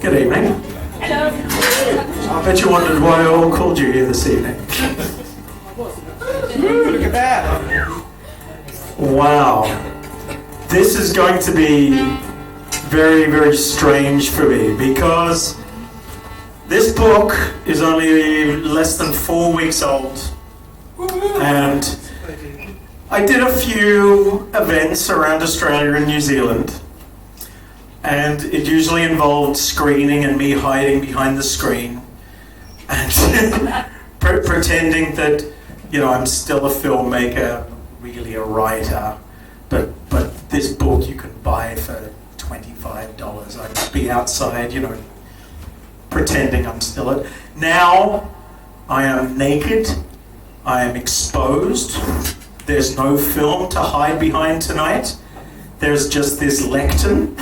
Good evening. Hello. I bet you wondered why I all called you here this evening. Look at that. Wow. This is going to be very, very strange for me because this book is only less than 4 weeks old, and I did a few events around Australia and New Zealand, and it usually involved screening and me hiding behind the screen and pretending that, you know, I'm still a filmmaker, really a writer, but this book you can buy for $25. I'd be outside, you know, pretending I'm still it. Now I am naked, I am exposed, there's no film to hide behind tonight, there's just this lectern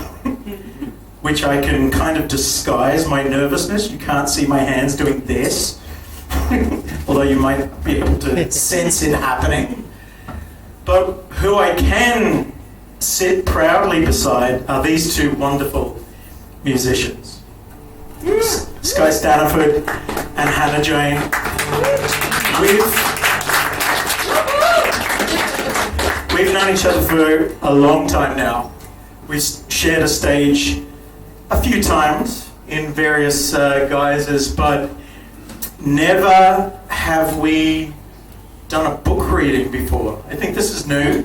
which I can kind of disguise my nervousness. You can't see my hands doing this, although you might be able to sense it happening. But who I can sit proudly beside are these two wonderful musicians, Skye Staniford and Hannah Jane. We've known each other for a long time now. We've shared a stage a few times in various guises, but never have we done a book reading before. I think this is new.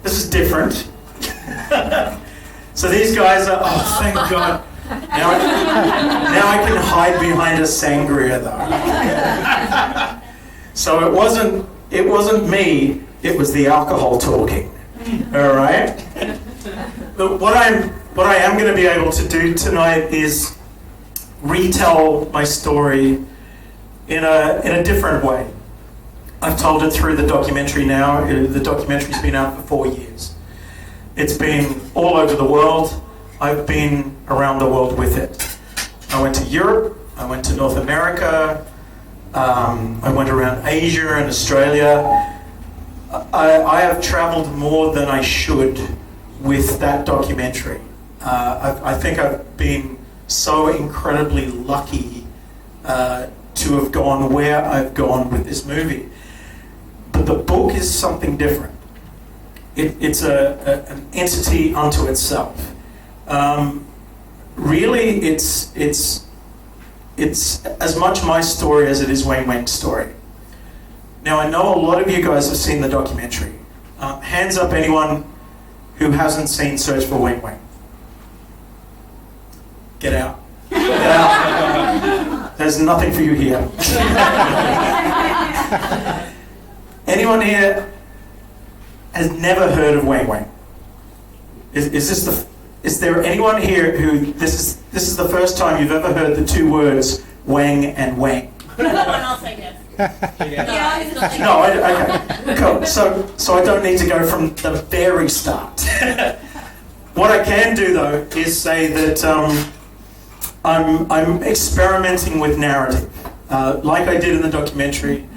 This is different. So these guys are, oh, thank God. Now I can hide behind a sangria though. So it wasn't me, it was the alcohol talking. All right? But what I am going to be able to do tonight is retell my story in a different way. I've told it through the documentary now. The documentary's been out for 4 years. It's been all over the world. I've been around the world with it. I went to Europe, I went to North America, I went around Asia and Australia. I have traveled more than I should with that documentary. I think I've been so incredibly lucky to have gone where I've gone with this movie. But the book is something different. It's an entity unto itself. Really, it's as much my story as it is Weng Weng's story. Now, I know a lot of you guys have seen the documentary. Hands up anyone who hasn't seen Search for Weng Weng. Get out. Get out. There's nothing for you here. Anyone here has never heard of Weng Weng? Is there anyone here who this is the first time you've ever heard the two words Weng and Weng? Everyone else I guess. No, okay, cool. So I don't need to go from the very start. What I can do though is say that I'm experimenting with narrative, like I did in the documentary.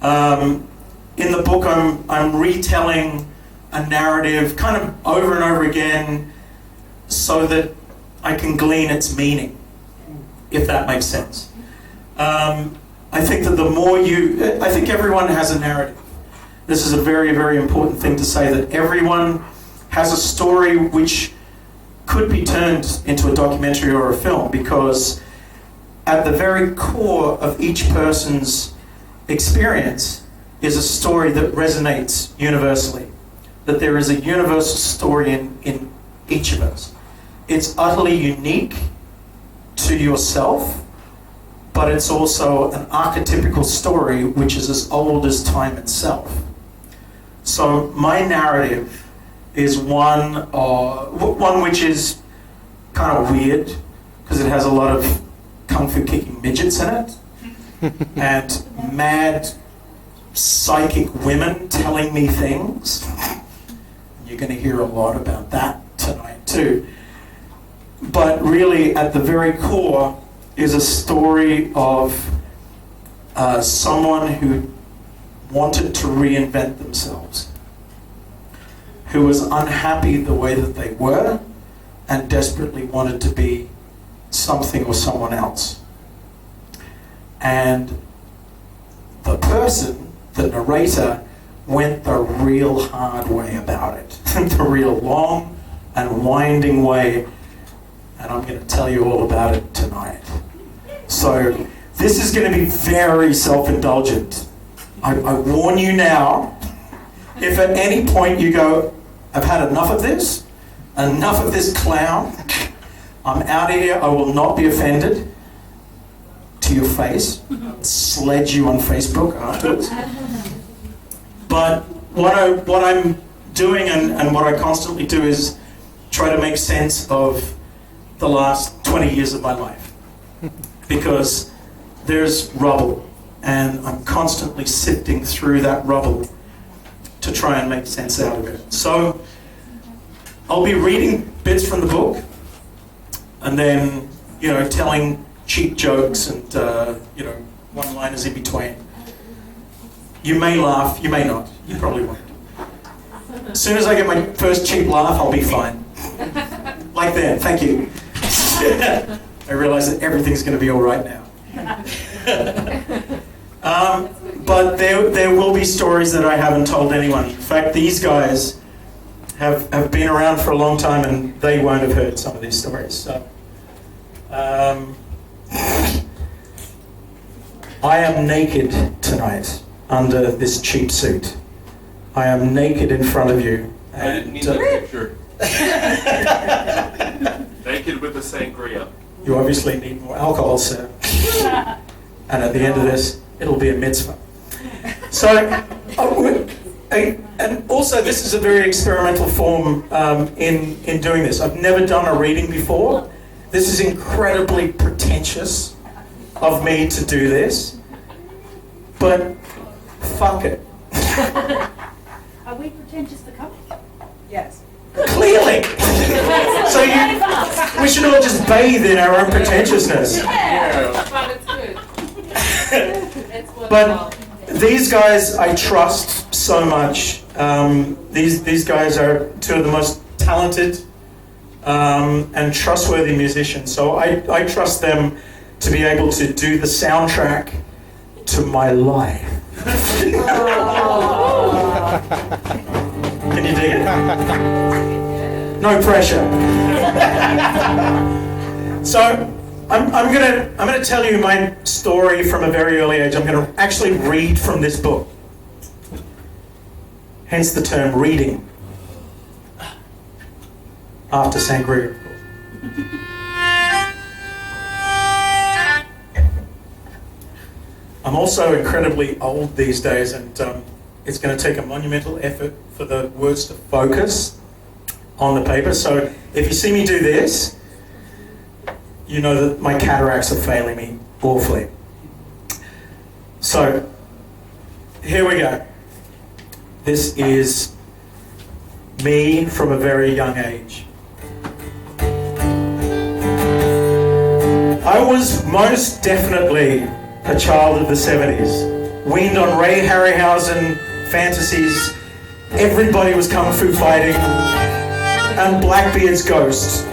In the book, I'm retelling a narrative kind of over and over again, so that I can glean its meaning, if that makes sense. I think that I think everyone has a narrative. This is a very, very important thing to say, that everyone has a story which could be turned into a documentary or a film, because at the very core of each person's experience is a story that resonates universally, that there is a universal story in each of us. It's utterly unique to yourself, but it's also an archetypical story which is as old as time itself. So my narrative is one which is kind of weird, because it has a lot of kung fu kicking midgets in it, and mad psychic women telling me things. You're going to hear a lot about that tonight too. But really, at the very core is a story of someone who wanted to reinvent themselves. who was unhappy the way that they were and desperately wanted to be something or someone else. And the person, the narrator, went the real hard way about it, the real long and winding way, and I'm going to tell you all about it tonight. So this is going to be very self-indulgent. I warn you now, if at any point you go, I've had enough of this clown, I'm out of here, I will not be offended, to your face, sledge you on Facebook afterwards. But what I'm doing and what I constantly do is try to make sense of the last 20 years of my life. Because there's rubble, and I'm constantly sifting through that rubble to try and make sense out of it. So I'll be reading bits from the book, and then, telling cheap jokes and, one-liners in between. You may laugh, you may not. You probably won't. As soon as I get my first cheap laugh, I'll be fine. Like that, thank you. I realise that everything's going to be all right now. But there will be stories that I haven't told anyone. In fact, these guys have been around for a long time, and they won't have heard some of these stories. So, I am naked tonight under this cheap suit. I am naked in front of you. I didn't need that picture. Naked with the sangria. You obviously need more alcohol, sir. And at the end of this, it'll be a mitzvah. So, and also this is a very experimental form in doing this. I've never done a reading before. This is incredibly pretentious of me to do this, but fuck it. Are we pretentious to come? Yes. Clearly. So we should all just bathe in our own pretentiousness. Yeah. But it's good. It's But these guys I trust so much. These guys are two of the most talented and trustworthy musicians. So I trust them to be able to do the soundtrack to my life. Can you dig it? No pressure. So I'm gonna tell you my story from a very early age. I'm gonna actually read from this book. Hence the term reading. After sangria, of course. I'm also incredibly old these days, and it's going to take a monumental effort for the words to focus on the paper. So if you see me do this, you know that my cataracts are failing me awfully. So here we go. This is me from a very young age. I was most definitely a child of the 70s, weaned on Ray Harryhausen fantasies. Everybody was kung fu fighting, and Blackbeard's Ghost.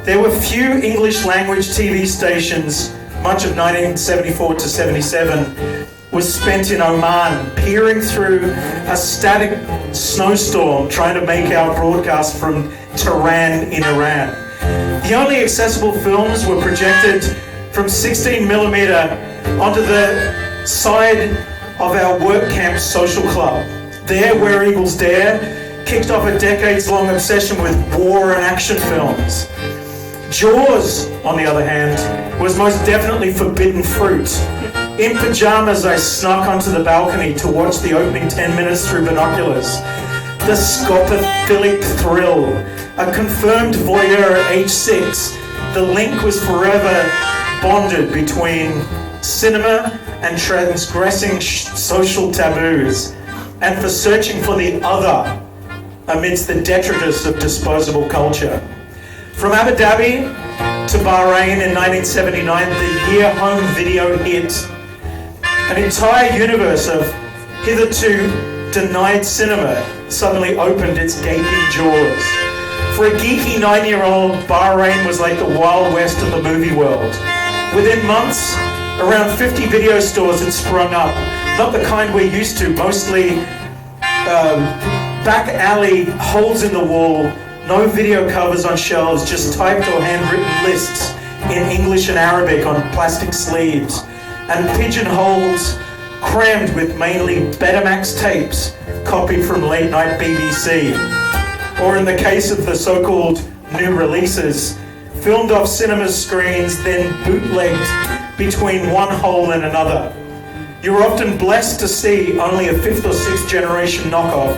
There were few English language TV stations. Much of 1974 to 77 was spent in Oman, peering through a static snowstorm, trying to make our broadcast from Tehran in Iran. The only accessible films were projected from 16mm onto the side of our work camp social club. There, Where Eagles Dare kicked off a decades-long obsession with war and action films. Jaws, on the other hand, was most definitely forbidden fruit. In pajamas, I snuck onto the balcony to watch the opening 10 minutes through binoculars. The scopophilic thrill, a confirmed voyeur at age 6, the link was forever bonded between cinema and transgressing social taboos, and for searching for the other amidst the detritus of disposable culture. From Abu Dhabi to Bahrain in 1979, the year home video hit an entire universe of hitherto denied cinema suddenly opened its gaping jaws. For a geeky 9-year-old, Bahrain was like the Wild West of the movie world. Within months, around 50 video stores had sprung up. Not the kind we're used to, mostly back alley, holes in the wall, no video covers on shelves, just typed or handwritten lists in English and Arabic on plastic sleeves, and pigeonholes crammed with mainly Betamax tapes copied from late night BBC. Or in the case of the so-called new releases, filmed off cinema screens, then bootlegged between one hole and another. You were often blessed to see only a 5th or 6th generation knockoff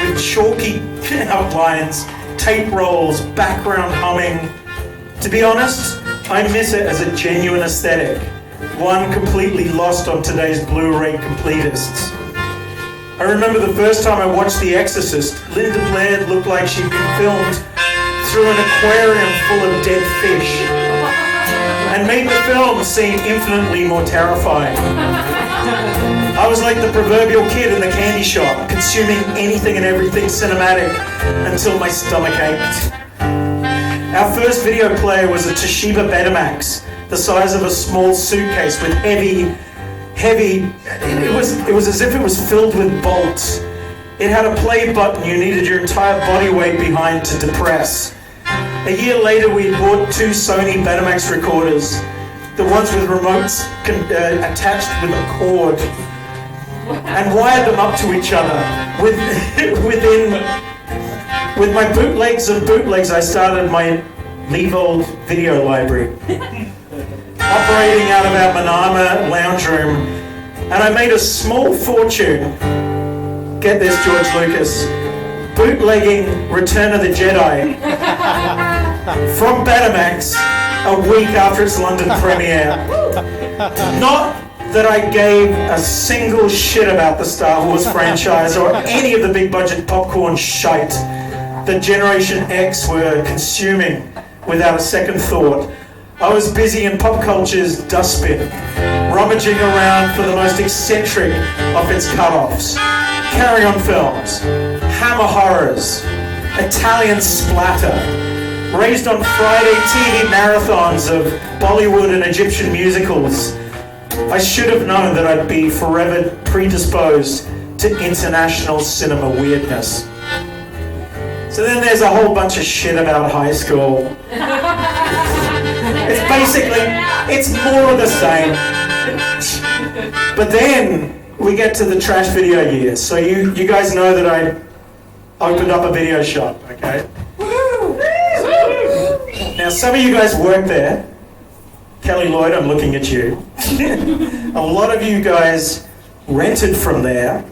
with chalky outlines, tape rolls, background humming. To be honest, I miss it as a genuine aesthetic, one completely lost on today's Blu-ray completists. I remember the first time I watched The Exorcist, Linda Blair looked like she'd been filmed through an aquarium full of dead fish, and made the film seem infinitely more terrifying. I was like the proverbial kid in the candy shop, consuming anything and everything cinematic until my stomach ached. Our first video player was a Toshiba Betamax, the size of a small suitcase with heavy, it was as if it was filled with bolts. It had a play button you needed your entire body weight behind to depress. A year later, we bought 2 Sony Betamax recorders, the ones with remotes attached with a cord, and wired them up to each other. With my bootlegs of bootlegs, I started my Leavold video library, operating out of our Manama lounge room, and I made a small fortune. Get this, George Lucas, bootlegging Return of the Jedi from Betamax a week after its London premiere. Not that I gave a single shit about the Star Wars franchise or any of the big budget popcorn shite that Generation X were consuming without a second thought. I was busy in pop culture's dustbin, rummaging around for the most eccentric of its cut-offs. Carry-on films, hammer horrors, Italian splatter, raised on Friday TV marathons of Bollywood and Egyptian musicals. I should have known that I'd be forever predisposed to international cinema weirdness. So then there's a whole bunch of shit about high school. It's basically, it's more of the same. But then we get to the trash video year. So you guys know that I opened up a video shop, okay? Now some of you guys work there. Kelly Lloyd, I'm looking at you. A lot of you guys rented from there.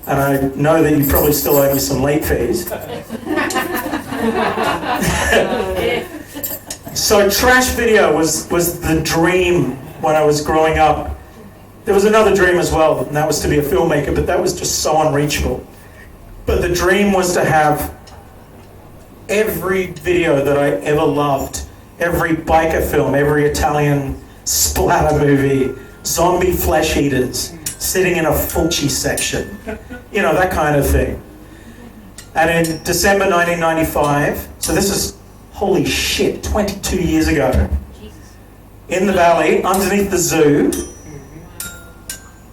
And I know that you probably still owe me some late fees. So trash video was the dream when I was growing up. There was another dream as well, and that was to be a filmmaker, but that was just so unreachable. But the dream was to have every video that I ever loved, every biker film, every Italian splatter movie, zombie flesh eaters, sitting in a Fulci section, you know, that kind of thing. And in December 1995, so this is, holy shit, 22 years ago, in the valley, underneath the zoo,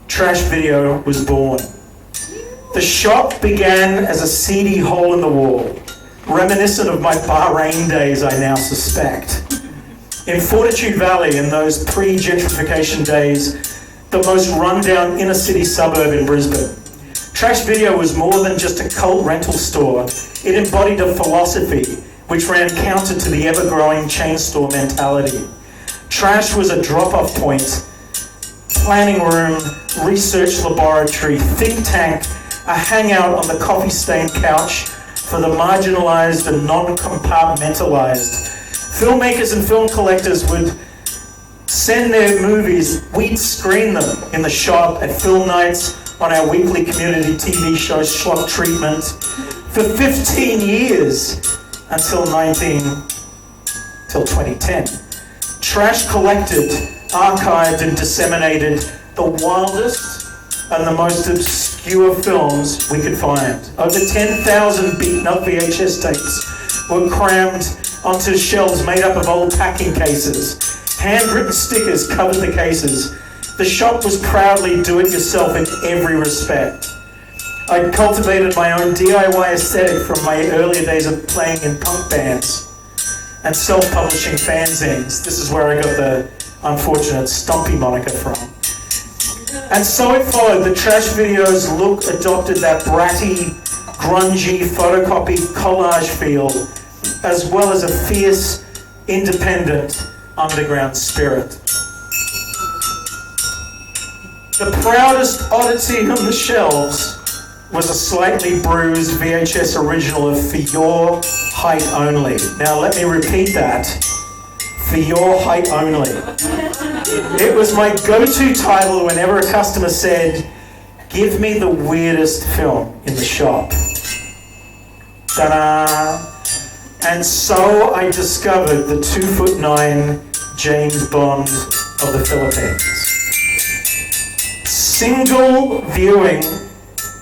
Trash Video was born. The shop began as a seedy hole in the wall, reminiscent of my Bahrain days, I now suspect. In Fortitude Valley, in those pre-gentrification days, the most rundown inner-city suburb in Brisbane, Trash Video was more than just a cult rental store. It embodied a philosophy which ran counter to the ever-growing chain store mentality. Trash was a drop-off point, planning room, research laboratory, think tank, a hangout on the coffee-stained couch for the marginalized and non-compartmentalized. Filmmakers and film collectors would send their movies, we'd screen them in the shop at film nights, on our weekly community TV show Schlock Treatment, for 15 years until 2010. Trash collected, archived and disseminated the wildest and the most obscure obscure films we could find. Over 10,000 beaten up VHS tapes were crammed onto shelves made up of old packing cases. Handwritten stickers covered the cases. The shop was proudly do-it-yourself in every respect. I'd cultivated my own DIY aesthetic from my earlier days of playing in punk bands and self-publishing fanzines. This is where I got the unfortunate Stumpy moniker from. And so it followed. The trash videos look adopted that bratty, grungy, photocopied collage feel, as well as a fierce, independent, underground spirit. The proudest oddity on the shelves was a slightly bruised VHS original of For Your Height Only. Now let me repeat that. For Your Height Only. It was my go-to title whenever a customer said, "Give me the weirdest film in the shop." Ta-da! And so I discovered the 2'9" James Bond of the Philippines. Single viewing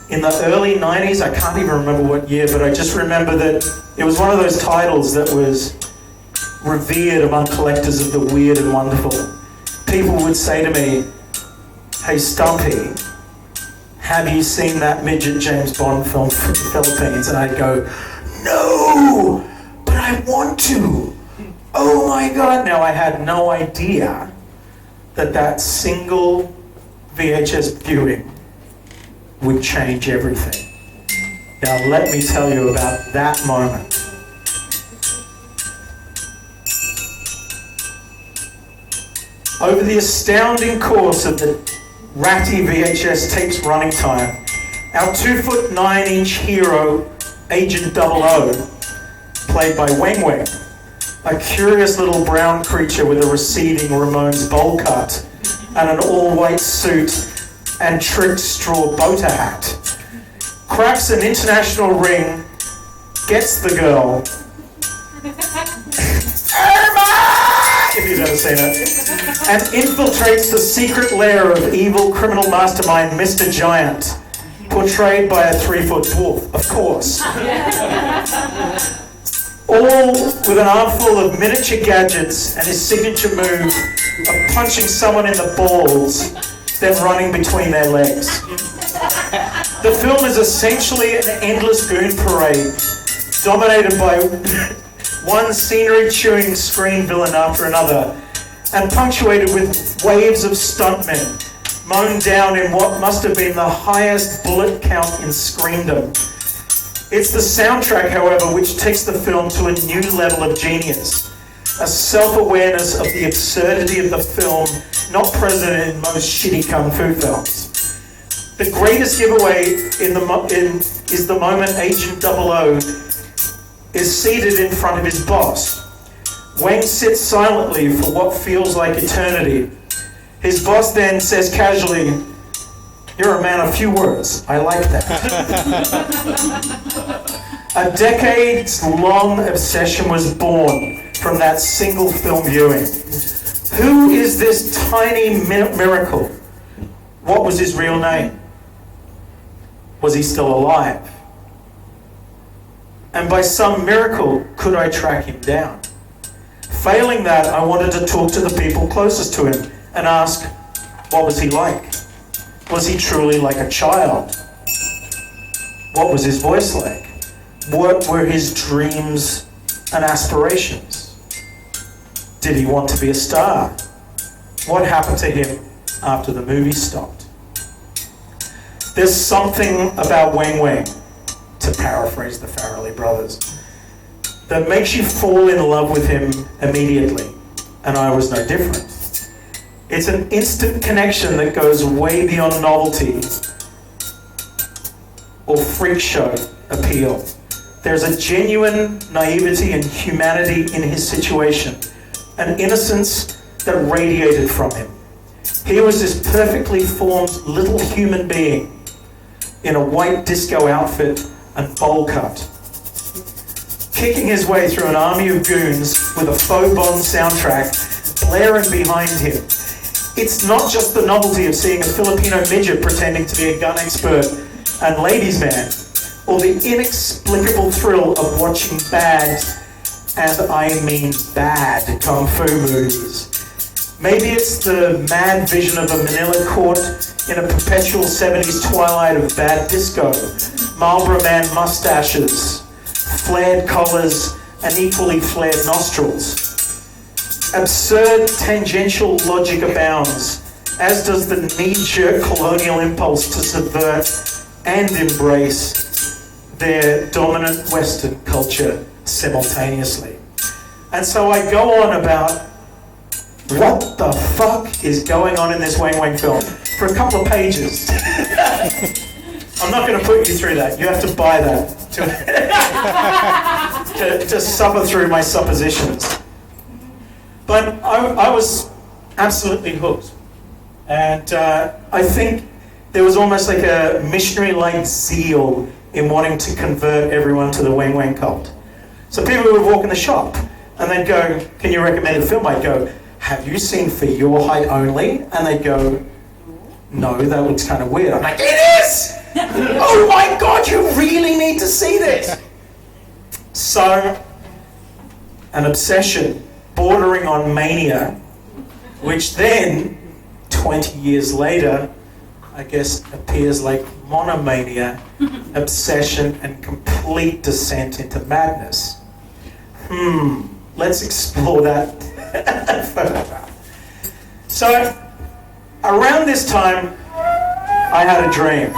in the early 90s, I can't even remember what year, but I just remember that it was one of those titles that was revered among collectors of the weird and wonderful. People would say to me, "Hey Stumpy, have you seen that midget James Bond film from the Philippines?" And I'd go, "No, but I want to. Oh my God." Now I had no idea that that single VHS viewing would change everything. Now let me tell you about that moment. Over the astounding course of the ratty VHS tape's running time, our 2'9" hero, Agent 00, played by Weng Weng, a curious little brown creature with a receding Ramones bowl cut and an all-white suit and tricked straw boater hat, cracks an international ring, gets the girl, if you've ever seen it, and infiltrates the secret lair of evil criminal mastermind Mr. Giant, portrayed by a 3-foot dwarf, of course. All with an armful of miniature gadgets and his signature move of punching someone in the balls, then running between their legs. The film is essentially an endless goon parade, dominated by one scenery-chewing screen villain after another, and punctuated with waves of stuntmen, mown down in what must have been the highest bullet count in screendom. It's the soundtrack, however, which takes the film to a new level of genius, a self-awareness of the absurdity of the film not present in most shitty kung fu films. The greatest giveaway is the moment Agent 00 is seated in front of his boss. Weng sits silently for what feels like eternity. His boss then says casually, "You're a man of few words. I like that." A decades-long obsession was born from that single film viewing. Who is this tiny miracle? What was his real name? Was he still alive? And by some miracle, could I track him down? Failing that, I wanted to talk to the people closest to him and ask, what was he like? Was he truly like a child? What was his voice like? What were his dreams and aspirations? Did he want to be a star? What happened to him after the movie stopped? There's something about Weng Weng, to paraphrase the Farrelly brothers, that makes you fall in love with him immediately, and I was no different. It's an instant connection that goes way beyond novelty or freak show appeal. There's a genuine naivety and humanity in his situation, an innocence that radiated from him. He was this perfectly formed little human being in a white disco outfit and bowl cut, kicking his way through an army of goons with a faux Bond soundtrack blaring behind him. It's not just the novelty of seeing a Filipino midget pretending to be a gun expert and ladies' man, or the inexplicable thrill of watching bad, and I mean bad, kung fu movies. Maybe it's the mad vision of a Manila court in a perpetual 70s twilight of bad disco, Marlboro Man mustaches, flared collars, and equally flared nostrils. Absurd tangential logic abounds, as does the knee-jerk colonial impulse to subvert and embrace their dominant Western culture simultaneously. And so I go on about what the fuck is going on in this Weng Weng film for a couple of pages. I'm not going to put you through that. You have to buy that to suffer through my suppositions. But I was absolutely hooked. And I think there was almost like a missionary-like zeal in wanting to convert everyone to the Weng Weng cult. So people would walk in the shop and they'd go, "Can you recommend a film?" I'd go, "Have you seen For Your Height Only?" And they'd go, "No, that looks kind of weird." I'm like, "It is! Oh my God, you really need to see this!" So, an obsession bordering on mania, which then, 20 years later, I guess appears like monomania, obsession, and complete descent into madness. Let's explore that further. So, around this time, I had a dream.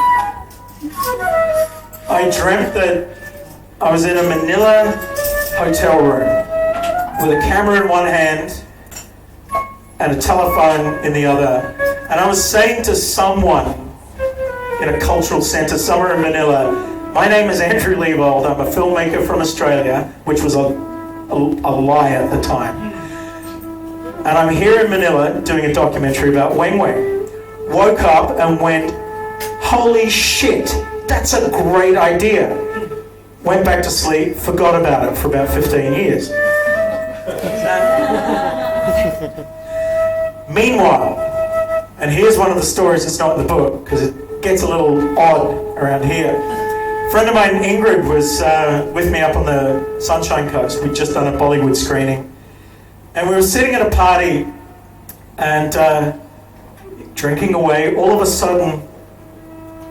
I dreamt that I was in a Manila hotel room with a camera in one hand and a telephone in the other. And I was saying to someone in a cultural centre somewhere in Manila, "My name is Andrew Leavold, I'm a filmmaker from Australia," which was a lie at the time. "And I'm here in Manila doing a documentary about Weng Weng." Woke up and went, "Holy shit, that's a great idea." Went back to sleep, forgot about it for about 15 years. Meanwhile, and here's one of the stories that's not in the book, because it gets a little odd around here. A friend of mine, Ingrid, was with me up on the Sunshine Coast. We'd just done a Bollywood screening. And we were sitting at a party and drinking away. All of a sudden,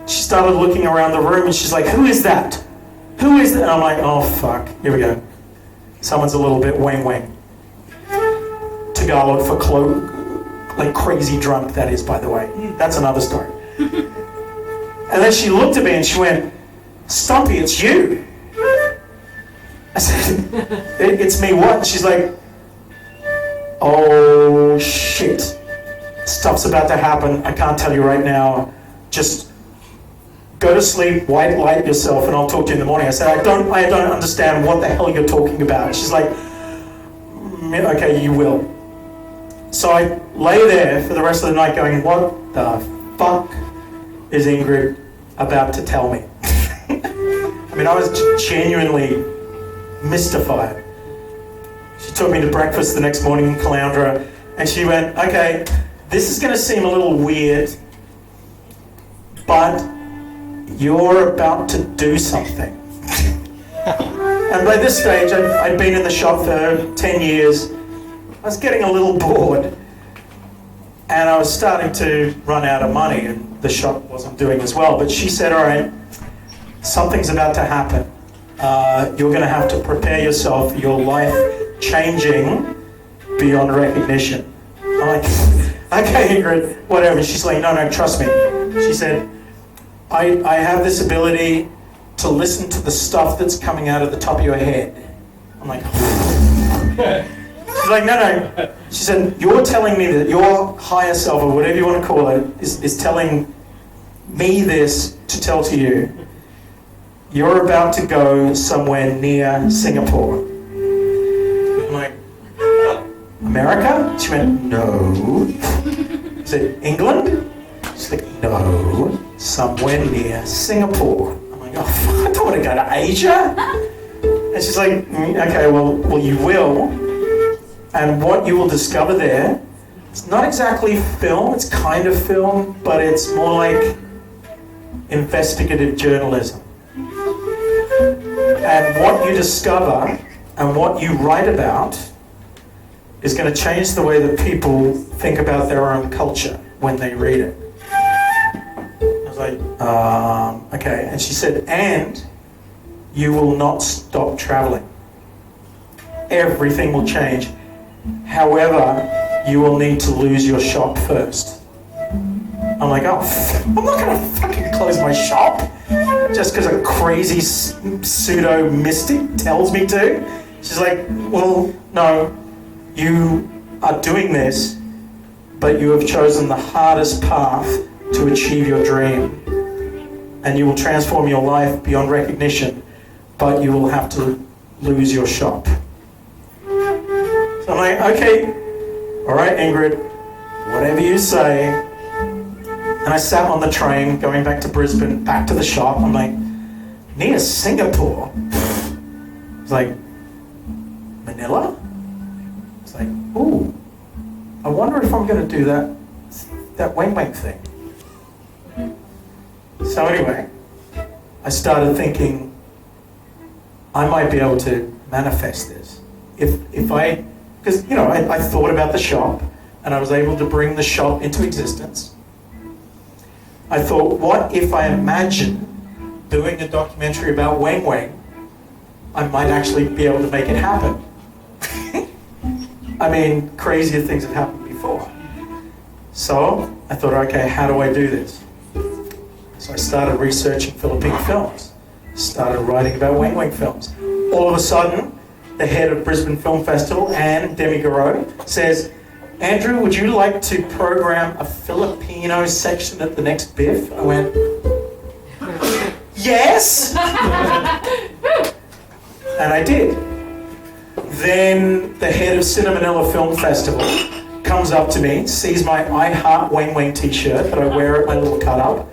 she started looking around the room and she's like, "Who is that? Who is that?" And I'm like, "Oh fuck, here we go. Someone's a little bit Weng Weng." Tagalog for like crazy drunk, that is, by the way. That's another story. And then she looked at me and she went, "Stumpy, it's you." I said, "It's me what?" And she's like, "Oh shit. Stuff's about to happen. I can't tell you right now. Just go to sleep, white light yourself, and I'll talk to you in the morning." I said, I don't understand what the hell you're talking about." And she's like, "Okay, you will." So I lay there for the rest of the night going, what the fuck is Ingrid about to tell me? I mean, I was genuinely mystified. She took me to breakfast the next morning in Caloundra, and she went, "Okay, this is going to seem a little weird, but you're about to do something." And by this stage, I'd been in the shop for 10 years. I was getting a little bored, and I was starting to run out of money, and the shop wasn't doing as well. But she said, "All right, something's about to happen. You're going to have to prepare yourself for your life changing beyond recognition." I'm like, "Okay, Ingrid, whatever." She's like, no, trust me." She said, I have this ability to listen to the stuff that's coming out of the top of your head." I'm like, she's like, no. She said, "You're telling me that your higher self, or whatever you want to call it, is telling me this to tell to you. You're about to go somewhere near Singapore." I'm like, "America?" She went, "No." I said, "England?" She's like, "No, somewhere near Singapore." I'm like, "Oh, fuck, I don't want to go to Asia." And she's like, "Okay, well, you will. And what you will discover there, it's not exactly film, it's kind of film, but it's more like investigative journalism. And what you discover and what you write about is going to change the way that people think about their own culture when they read it. I was like, okay. And she said, and you will not stop traveling. Everything will change. However, you will need to lose your shop first. I'm like, oh, I'm not going to fucking close my shop just because a crazy pseudo mystic tells me to. She's like, well, no, you are doing this, but you have chosen the hardest path to achieve your dream. And you will transform your life beyond recognition, but you will have to lose your shop. So I'm like, okay, all right, Ingrid, whatever you say. And I sat on the train going back to Brisbane, back to the shop. I'm like, near Singapore. It's like, Manila? It's like, ooh, I wonder if I'm going to do that Weng Weng thing. So anyway, I started thinking, I might be able to manifest this. If I, because, you know, I thought about the shop, and I was able to bring the shop into existence. I thought, what if I imagine doing a documentary about Weng Weng? I might actually be able to make it happen. I mean, crazier things have happened before. So I thought, okay, how do I do this? So I started researching Philippine films, started writing about Weng Weng films. All of a sudden, the head of Brisbane Film Festival, Anne Demigaro, says, Andrew, would you like to program a Filipino section at the next BIFF? I went, yes! And I did. Then the head of Cinemanila Film Festival comes up to me, sees my I Heart Weng Weng t-shirt that I wear at my little cut-up,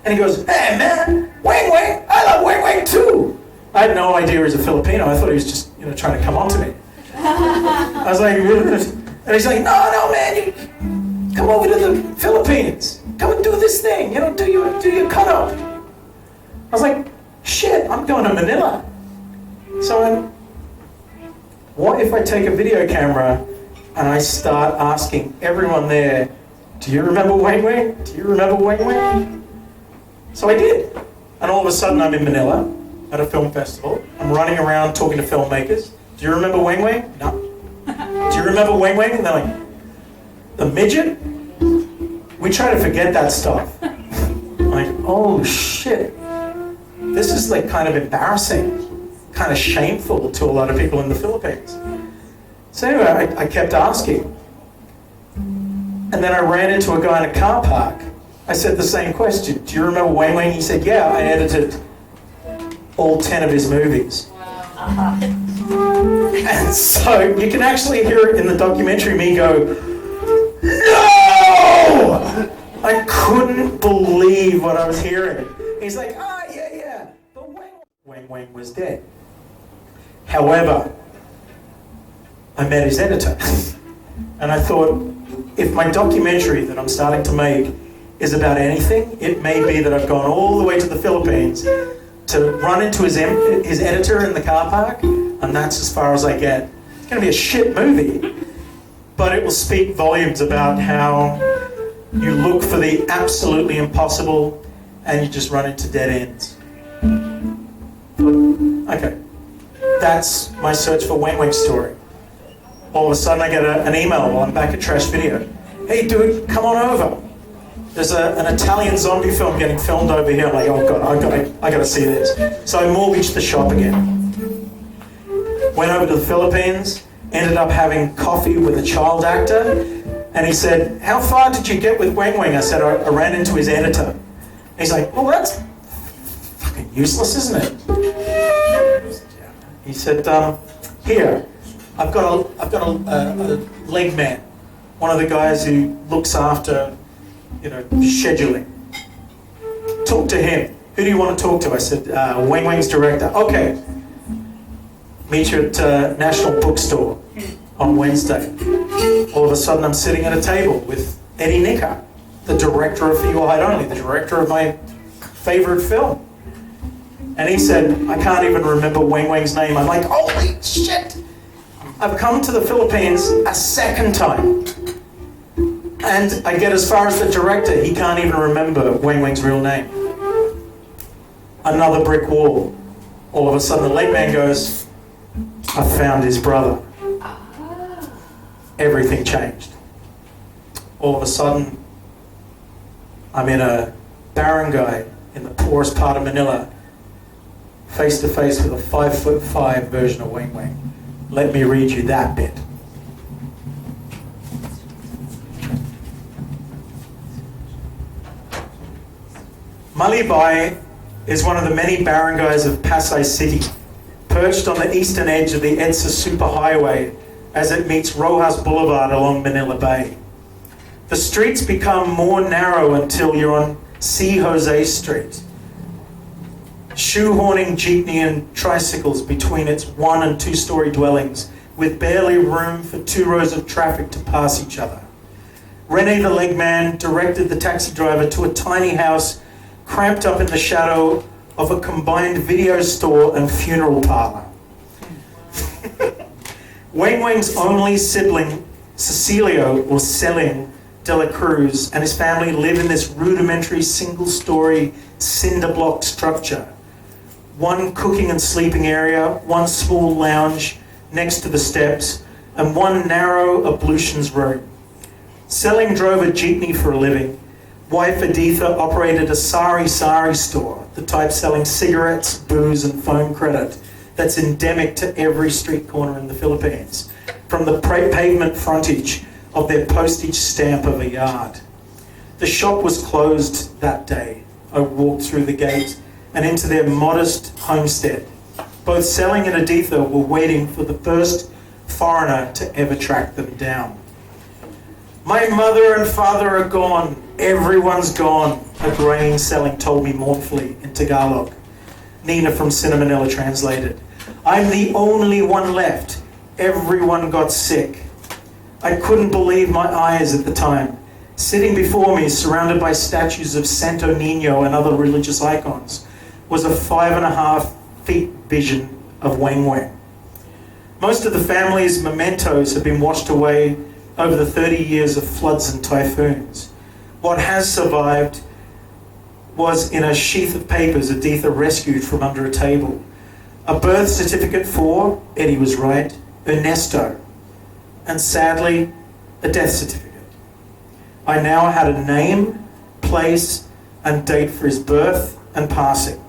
and he goes, hey man, Weng Weng, I love Weng Weng too! I had no idea he was a Filipino. I thought he was just, you know, trying to come on to me. I was like, and he's like, no man, you come over to the Philippines. Come and do this thing, you know, do your cut-up. I was like, shit, I'm going to Manila. So I went, what if I take a video camera and I start asking everyone there, do you remember Weng Weng? Do you remember Weng Weng? So I did. And all of a sudden I'm in Manila at a film festival. I'm running around talking to filmmakers. Do you remember Weng Weng? No. Do you remember Weng Weng? And they're like, the midget? We try to forget that stuff. I'm like, oh shit. This is like kind of embarrassing, kind of shameful to a lot of people in the Philippines. So anyway, I kept asking. And then I ran into a guy in a car park. I said the same question. Do you remember Weng Weng? He said, yeah, I edited all 10 of his movies. Uh-huh. And so you can actually hear it in the documentary, me go, no! I couldn't believe what I was hearing. He's like, yeah, but Weng Weng was dead. However, I met his editor. And I thought, if my documentary that I'm starting to make is about anything, it may be that I've gone all the way to the Philippines to run into his editor in the car park, and that's as far as I get. It's going to be a shit movie, but it will speak volumes about how you look for the absolutely impossible and you just run into dead ends. Okay, that's my search for Weng Weng story. All of a sudden I get an email while I'm back at Trash Video. Hey dude, come on over. There's an Italian zombie film getting filmed over here. I'm like, oh god, I gotta see this. So I mortgaged the shop again. Went over to the Philippines, ended up having coffee with a child actor, and he said, how far did you get with Weng Weng? I said, I ran into his editor. He's like, well that's fucking useless, isn't it? He said, here, I've got a leg man, one of the guys who looks after, scheduling. Talk to him. Who do you want to talk to? I said, Weng Weng's director. Okay. Meet you at National Bookstore on Wednesday. All of a sudden I'm sitting at a table with Eddie Nicker, the director of For Your Height Only, the director of my favorite film. And he said, I can't even remember Weng Weng's name. I'm like, holy shit! I've come to the Philippines a second time. And I get as far as the director, he can't even remember Weng Weng's real name. Another brick wall. All of a sudden the late man goes, I found his brother. Everything changed. All of a sudden, I'm in a barangay in the poorest part of Manila, face to face with a 5'5" version of Weng Weng. Let me read you that bit. Malibay is one of the many barangays of Pasay City, perched on the eastern edge of the EDSA Superhighway as it meets Rojas Boulevard along Manila Bay. The streets become more narrow until you're on C. Jose Street, shoehorning jeepney and tricycles between its 1- and 2-story dwellings with barely room for 2 rows of traffic to pass each other. Rene the leg man directed the taxi driver to a tiny house cramped up in the shadow of a combined video store and funeral parlor. Weng Weng's only sibling, Cecilio, or Selling de la Cruz, and his family live in this rudimentary single-story cinder block structure. 1 cooking and sleeping area, 1 small lounge next to the steps, and 1 narrow ablutions room. Selling drove a jeepney for a living. Wife Editha operated a sari store, the type selling cigarettes, booze, and phone credit that's endemic to every street corner in the Philippines, from the pavement frontage of their postage stamp of a yard. The shop was closed that day. I walked through the gate and into their modest homestead. Both Selling and Editha were waiting for the first foreigner to ever track them down. My mother and father are gone. Everyone's gone, a graying Selling told me mournfully in Tagalog. Nina from Cinemanila translated. I'm the only one left. Everyone got sick. I couldn't believe my eyes at the time. Sitting before me, surrounded by statues of Santo Niño and other religious icons, was a 5.5 feet vision of Weng Weng. Most of the family's mementos have been washed away over the 30 years of floods and typhoons. What has survived was in a sheath of papers Editha rescued from under a table. A birth certificate for, Eddie was right, Ernesto, and sadly, a death certificate. I now had a name, place, and date for his birth and passing.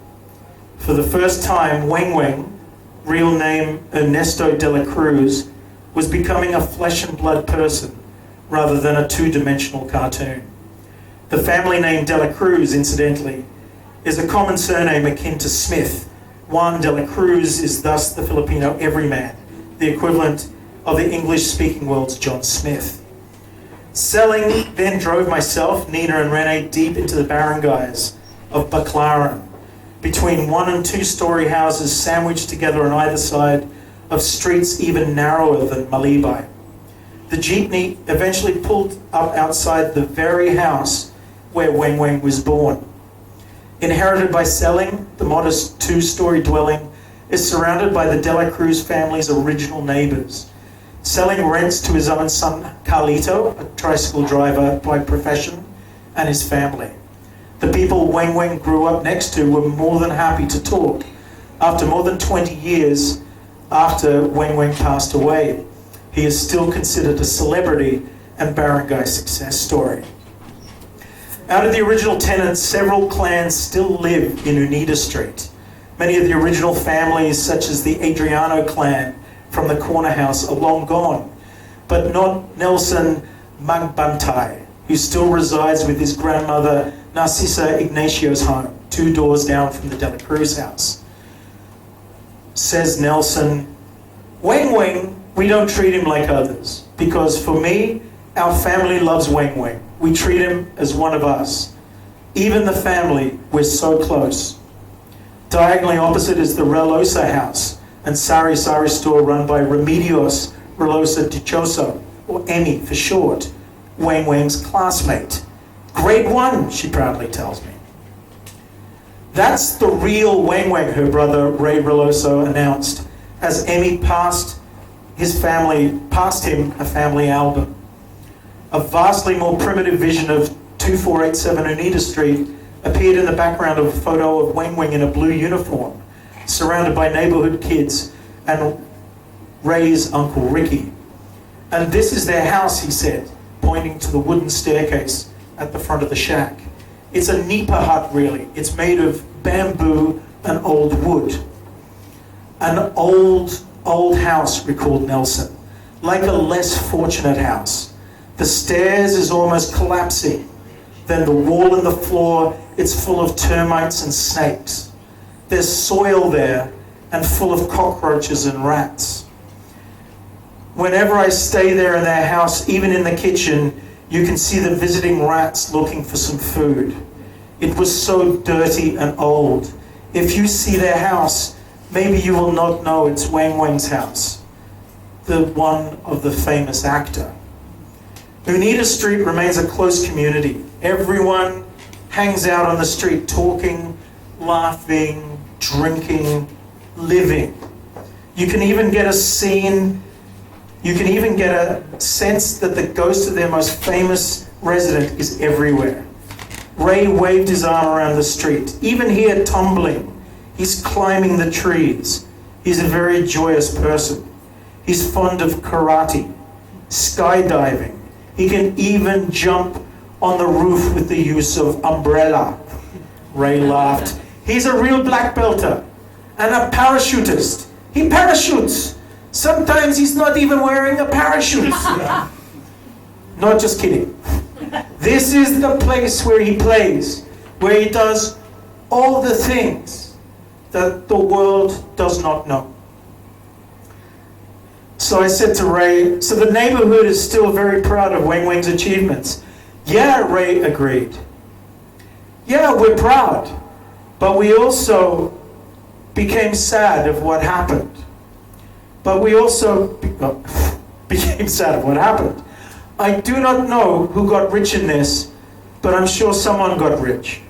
For the first time, Weng Weng, real name Ernesto de la Cruz, was becoming a flesh and blood person rather than a 2-dimensional cartoon. The family name de la Cruz, incidentally, is a common surname akin to Smith. Juan de la Cruz is thus the Filipino everyman, the equivalent of the English-speaking world's John Smith. Selling then drove myself, Nina and Rene deep into the barangays of Baclaran, between 1- and 2-story houses sandwiched together on either side of streets even narrower than Malibay. The jeepney eventually pulled up outside the very house where Weng Weng was born. Inherited by Selling, the modest 2-story dwelling is surrounded by the De La Cruz family's original neighbours. Selling rents to his own son Carlito, a tricycle driver by profession, and his family. The people Weng Weng grew up next to were more than happy to talk. After more than 20 years after Weng Weng passed away, he is still considered a celebrity and barangay success story. Out of the original tenants, several clans still live in Unida Street. Many of the original families, such as the Adriano clan from the corner house, are long gone, but not Nelson Magbantay, who still resides with his grandmother Narcisa Ignacio's home, 2 doors down from the De La Cruz house. Says Nelson, Weng Weng, we don't treat him like others, because for me, our family loves Weng Weng. We treat him as one of us. Even the family, we're so close. Diagonally opposite is the Relosa house and sari store run by Remedios Relosa Dichoso, or Emmy for short, Weng Weng's classmate. Grade 1, she proudly tells me. That's the real Weng Weng, her brother Ray Reloso announced as Emmy passed him a family album. A vastly more primitive vision of 2487 Oneida Street appeared in the background of a photo of Weng Weng in a blue uniform, surrounded by neighborhood kids and Ray's Uncle Ricky. And this is their house, he said, pointing to the wooden staircase at the front of the shack. It's a nipa hut, really. It's made of bamboo and old wood. An old house, recalled Nelson, like a less fortunate house. The stairs is almost collapsing. Then the wall and the floor, it's full of termites and snakes. There's soil there and full of cockroaches and rats. Whenever I stay there in their house, even in the kitchen, you can see the visiting rats looking for some food. It was so dirty and old. If you see their house, maybe you will not know it's Weng Weng's house, the one of the famous actor. Oneida Street remains a close community. Everyone hangs out on the street talking, laughing, drinking, living. You can even get a sense that the ghost of their most famous resident is everywhere. Ray waved his arm around the street. Even here, tumbling. He's climbing the trees. He's a very joyous person. He's fond of karate, skydiving. He can even jump on the roof with the use of umbrella. Ray laughed. He's a real black belter and a parachutist. He parachutes. Sometimes he's not even wearing a parachute. Not just kidding. This is the place where he plays, where he does all the things that the world does not know. So I said to Ray, so the neighborhood is still very proud of Weng Weng's achievements. Yeah, Ray agreed. Yeah, we're proud. But we also became sad of what happened. Became sad of what happened. I do not know who got rich in this, but I'm sure someone got rich.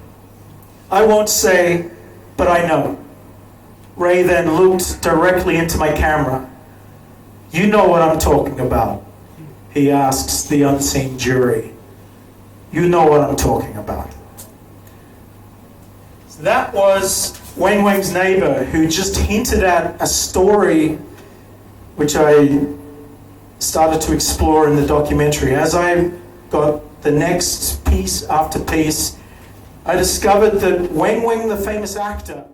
I won't say, but I know. Ray then looked directly into my camera. You know what I'm talking about, he asks the unseen jury. You know what I'm talking about. So that was Weng Weng's neighbor, who just hinted at a story which I started to explore in the documentary. As I got the next piece after piece, I discovered that Weng Weng, the famous actor,